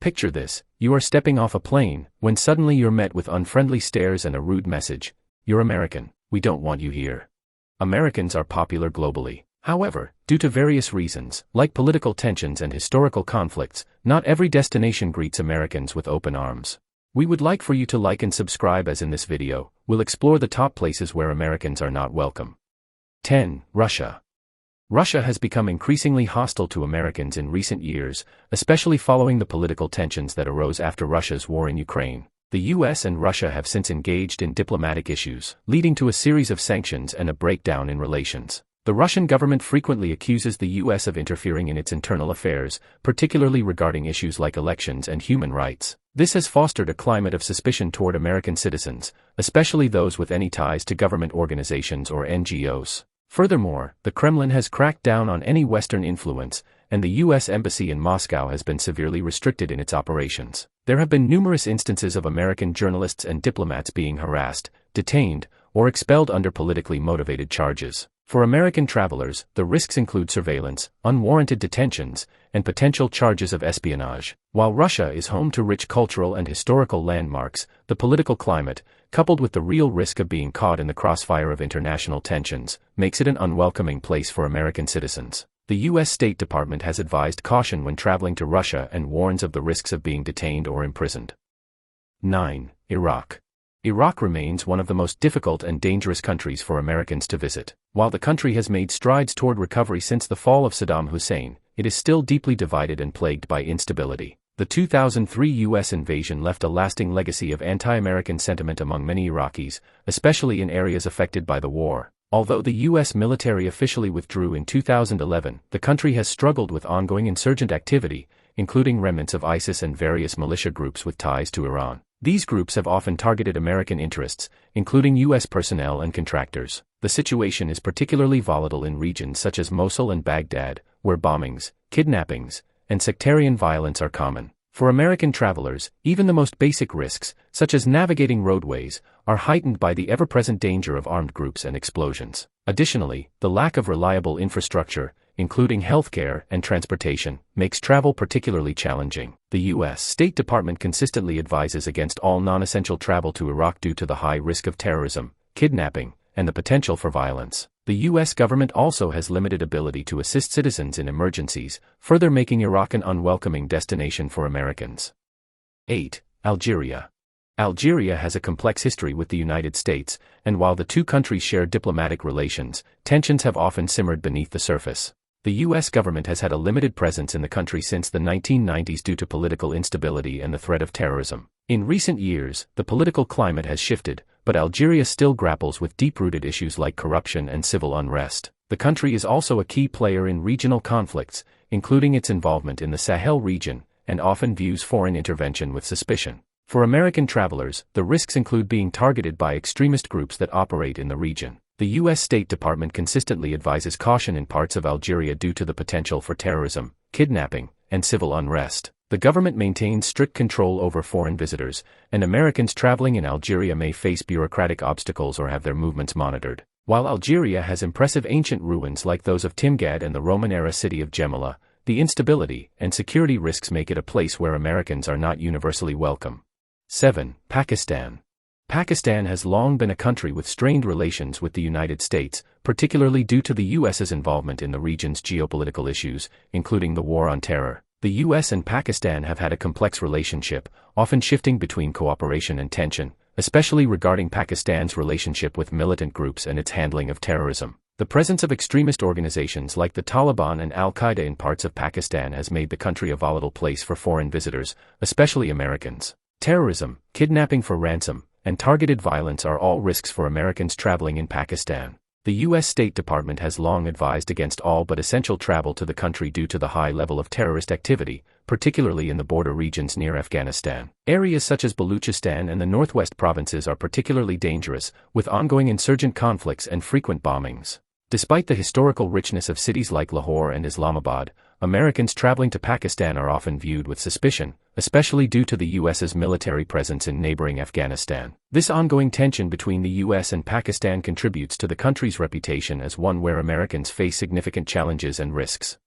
Picture this: you are stepping off a plane, when suddenly you're met with unfriendly stares and a rude message. You're American, we don't want you here. Americans are popular globally. However, due to various reasons, like political tensions and historical conflicts, not every destination greets Americans with open arms. We would like for you to like and subscribe, as in this video, we'll explore the top places where Americans are not welcome. 10. Russia. Russia has become increasingly hostile to Americans in recent years, especially following the political tensions that arose after Russia's war in Ukraine. The US and Russia have since engaged in diplomatic issues, leading to a series of sanctions and a breakdown in relations. The Russian government frequently accuses the US of interfering in its internal affairs, particularly regarding issues like elections and human rights. This has fostered a climate of suspicion toward American citizens, especially those with any ties to government organizations or NGOs. Furthermore, the Kremlin has cracked down on any Western influence, and the U.S. Embassy in Moscow has been severely restricted in its operations. There have been numerous instances of American journalists and diplomats being harassed, detained, or expelled under politically motivated charges. For American travelers, the risks include surveillance, unwarranted detentions, and potential charges of espionage. While Russia is home to rich cultural and historical landmarks, the political climate, coupled with the real risk of being caught in the crossfire of international tensions, makes it an unwelcoming place for American citizens. The U.S. State Department has advised caution when traveling to Russia and warns of the risks of being detained or imprisoned. 9. Iraq. Iraq remains one of the most difficult and dangerous countries for Americans to visit. While the country has made strides toward recovery since the fall of Saddam Hussein, it is still deeply divided and plagued by instability. The 2003 U.S. invasion left a lasting legacy of anti-American sentiment among many Iraqis, especially in areas affected by the war. Although the U.S. military officially withdrew in 2011, the country has struggled with ongoing insurgent activity, including remnants of ISIS and various militia groups with ties to Iran. These groups have often targeted American interests, including U.S. personnel and contractors. The situation is particularly volatile in regions such as Mosul and Baghdad, where bombings, kidnappings, and sectarian violence are common. For American travelers, even the most basic risks, such as navigating roadways, are heightened by the ever-present danger of armed groups and explosions. Additionally, the lack of reliable infrastructure, including healthcare and transportation, makes travel particularly challenging. The U.S. State Department consistently advises against all non-essential travel to Iraq due to the high risk of terrorism, kidnapping, and the potential for violence. The U.S. government also has limited ability to assist citizens in emergencies, further making Iraq an unwelcoming destination for Americans. 8. Algeria. Algeria has a complex history with the United States, and while the two countries share diplomatic relations, tensions have often simmered beneath the surface. The U.S. government has had a limited presence in the country since the 1990s due to political instability and the threat of terrorism. In recent years, the political climate has shifted, but Algeria still grapples with deep-rooted issues like corruption and civil unrest. The country is also a key player in regional conflicts, including its involvement in the Sahel region, and often views foreign intervention with suspicion. For American travelers, the risks include being targeted by extremist groups that operate in the region. The U.S. State Department consistently advises caution in parts of Algeria due to the potential for terrorism, kidnapping, and civil unrest. The government maintains strict control over foreign visitors, and Americans traveling in Algeria may face bureaucratic obstacles or have their movements monitored. While Algeria has impressive ancient ruins like those of Timgad and the Roman-era city of Gemala, the instability and security risks make it a place where Americans are not universally welcome. 7. Pakistan. Pakistan has long been a country with strained relations with the United States, particularly due to the U.S.'s involvement in the region's geopolitical issues, including the War on Terror. The U.S. and Pakistan have had a complex relationship, often shifting between cooperation and tension, especially regarding Pakistan's relationship with militant groups and its handling of terrorism. The presence of extremist organizations like the Taliban and Al-Qaeda in parts of Pakistan has made the country a volatile place for foreign visitors, especially Americans. Terrorism, kidnapping for ransom, and targeted violence are all risks for Americans traveling in Pakistan. The U.S. State Department has long advised against all but essential travel to the country due to the high level of terrorist activity, particularly in the border regions near Afghanistan. Areas such as Baluchistan and the northwest provinces are particularly dangerous, with ongoing insurgent conflicts and frequent bombings. Despite the historical richness of cities like Lahore and Islamabad, Americans traveling to Pakistan are often viewed with suspicion, especially due to the U.S.'s military presence in neighboring Afghanistan. This ongoing tension between the U.S. and Pakistan contributes to the country's reputation as one where Americans face significant challenges and risks.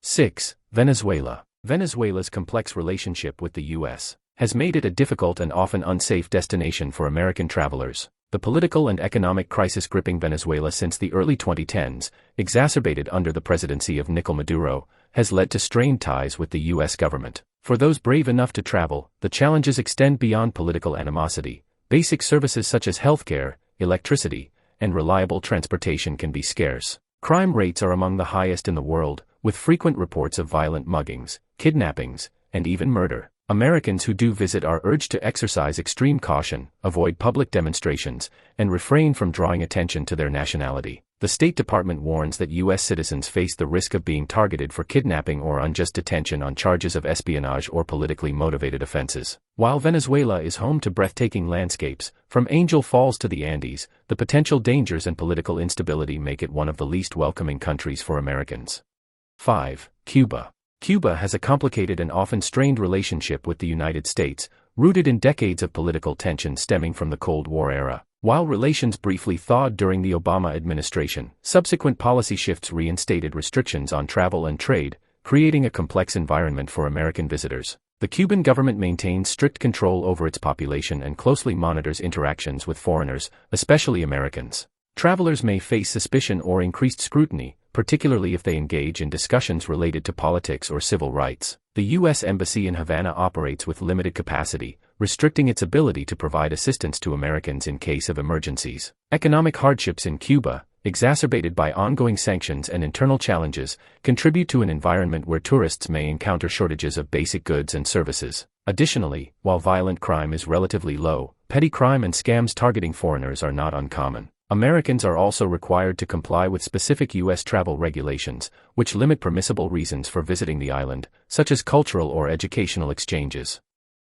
6. Venezuela. Venezuela's complex relationship with the U.S. has made it a difficult and often unsafe destination for American travelers. The political and economic crisis gripping Venezuela since the early 2010s, exacerbated under the presidency of Nicolás Maduro, has led to strained ties with the U.S. government. For those brave enough to travel, the challenges extend beyond political animosity. Basic services such as healthcare, electricity, and reliable transportation can be scarce. Crime rates are among the highest in the world, with frequent reports of violent muggings, kidnappings, and even murder. Americans who do visit are urged to exercise extreme caution, avoid public demonstrations, and refrain from drawing attention to their nationality. The State Department warns that U.S. citizens face the risk of being targeted for kidnapping or unjust detention on charges of espionage or politically motivated offenses. While Venezuela is home to breathtaking landscapes, from Angel Falls to the Andes, the potential dangers and political instability make it one of the least welcoming countries for Americans. 5. Cuba. Cuba has a complicated and often strained relationship with the United States, rooted in decades of political tension stemming from the Cold War era. While relations briefly thawed during the Obama administration, subsequent policy shifts reinstated restrictions on travel and trade, creating a complex environment for American visitors. The Cuban government maintains strict control over its population and closely monitors interactions with foreigners, especially Americans. Travelers may face suspicion or increased scrutiny, particularly if they engage in discussions related to politics or civil rights. The U.S. Embassy in Havana operates with limited capacity, restricting its ability to provide assistance to Americans in case of emergencies. Economic hardships in Cuba, exacerbated by ongoing sanctions and internal challenges, contribute to an environment where tourists may encounter shortages of basic goods and services. Additionally, while violent crime is relatively low, petty crime and scams targeting foreigners are not uncommon. Americans are also required to comply with specific U.S. travel regulations, which limit permissible reasons for visiting the island, such as cultural or educational exchanges.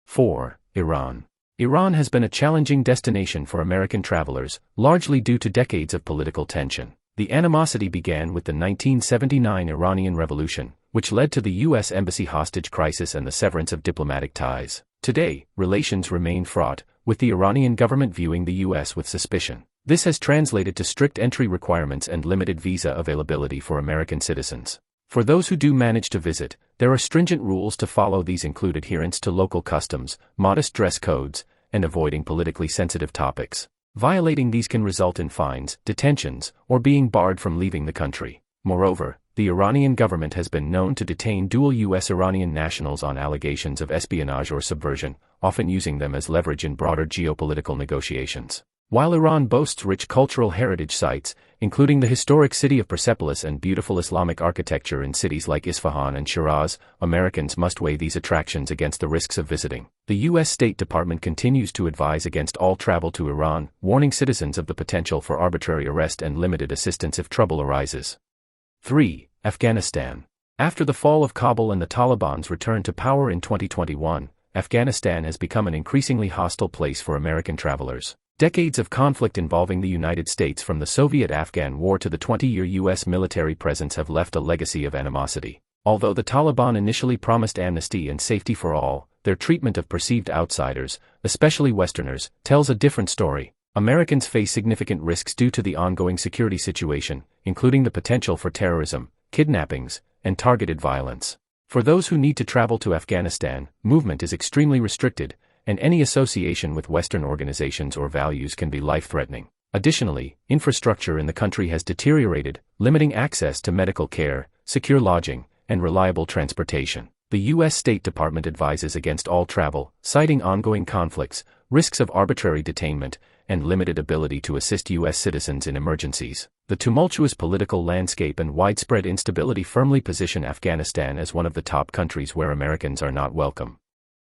4. Iran. Iran has been a challenging destination for American travelers, largely due to decades of political tension. The animosity began with the 1979 Iranian Revolution, which led to the U.S. Embassy hostage crisis and the severance of diplomatic ties. Today, relations remain fraught, with the Iranian government viewing the U.S. with suspicion. This has translated to strict entry requirements and limited visa availability for American citizens. For those who do manage to visit, there are stringent rules to follow. These include adherence to local customs, modest dress codes, and avoiding politically sensitive topics. Violating these can result in fines, detentions, or being barred from leaving the country. Moreover, the Iranian government has been known to detain dual U.S.-Iranian nationals on allegations of espionage or subversion, often using them as leverage in broader geopolitical negotiations. While Iran boasts rich cultural heritage sites, including the historic city of Persepolis and beautiful Islamic architecture in cities like Isfahan and Shiraz, Americans must weigh these attractions against the risks of visiting. The U.S. State Department continues to advise against all travel to Iran, warning citizens of the potential for arbitrary arrest and limited assistance if trouble arises. 3. Afghanistan. After the fall of Kabul and the Taliban's return to power in 2021, Afghanistan has become an increasingly hostile place for American travelers. Decades of conflict involving the United States from the Soviet-Afghan War to the 20-year U.S. military presence have left a legacy of animosity. Although the Taliban initially promised amnesty and safety for all, their treatment of perceived outsiders, especially Westerners, tells a different story. Americans face significant risks due to the ongoing security situation, including the potential for terrorism, kidnappings, and targeted violence. For those who need to travel to Afghanistan, movement is extremely restricted, and any association with Western organizations or values can be life-threatening. Additionally, infrastructure in the country has deteriorated, limiting access to medical care, secure lodging, and reliable transportation. The U.S. State Department advises against all travel, citing ongoing conflicts, risks of arbitrary detainment, and limited ability to assist U.S. citizens in emergencies. The tumultuous political landscape and widespread instability firmly position Afghanistan as one of the top countries where Americans are not welcome.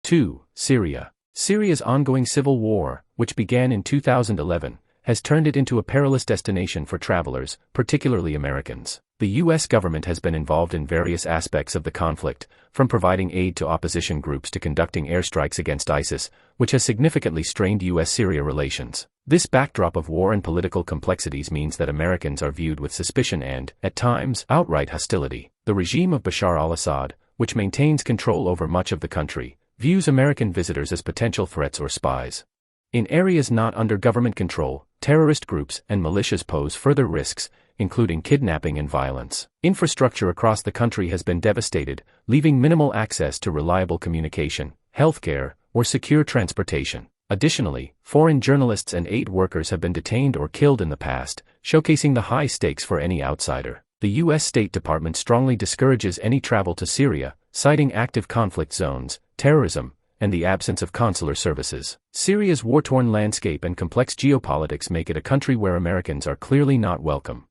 2. Syria. Syria's ongoing civil war, which began in 2011, has turned it into a perilous destination for travelers, particularly Americans. The U.S. government has been involved in various aspects of the conflict, from providing aid to opposition groups to conducting airstrikes against ISIS, which has significantly strained U.S.-Syria relations. This backdrop of war and political complexities means that Americans are viewed with suspicion and, at times, outright hostility. The regime of Bashar al-Assad, which maintains control over much of the country, views American visitors as potential threats or spies. In areas not under government control, terrorist groups and militias pose further risks, including kidnapping and violence. Infrastructure across the country has been devastated, leaving minimal access to reliable communication, healthcare, or secure transportation. Additionally, foreign journalists and aid workers have been detained or killed in the past, showcasing the high stakes for any outsider. The U.S. State Department strongly discourages any travel to Syria, citing active conflict zones, terrorism, and the absence of consular services. Syria's war-torn landscape and complex geopolitics make it a country where Americans are clearly not welcome.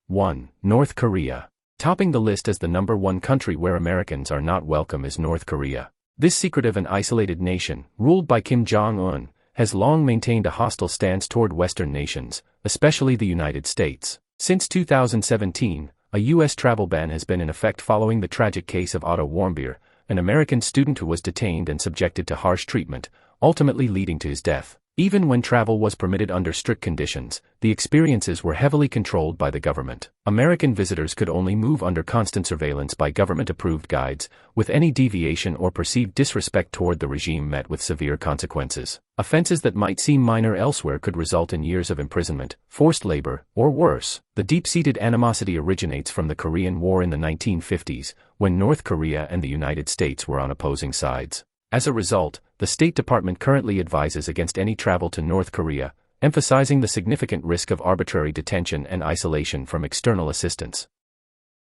1. North Korea. Topping the list as the #1 country where Americans are not welcome is North Korea. This secretive and isolated nation, ruled by Kim Jong-un, has long maintained a hostile stance toward Western nations, especially the United States. Since 2017, a U.S. travel ban has been in effect following the tragic case of Otto Warmbier, an American student who was detained and subjected to harsh treatment, ultimately leading to his death. Even when travel was permitted under strict conditions, the experiences were heavily controlled by the government. American visitors could only move under constant surveillance by government-approved guides, with any deviation or perceived disrespect toward the regime met with severe consequences. Offenses that might seem minor elsewhere could result in years of imprisonment, forced labor, or worse. The deep-seated animosity originates from the Korean War in the 1950s, when North Korea and the United States were on opposing sides. As a result, the State Department currently advises against any travel to North Korea, emphasizing the significant risk of arbitrary detention and isolation from external assistance.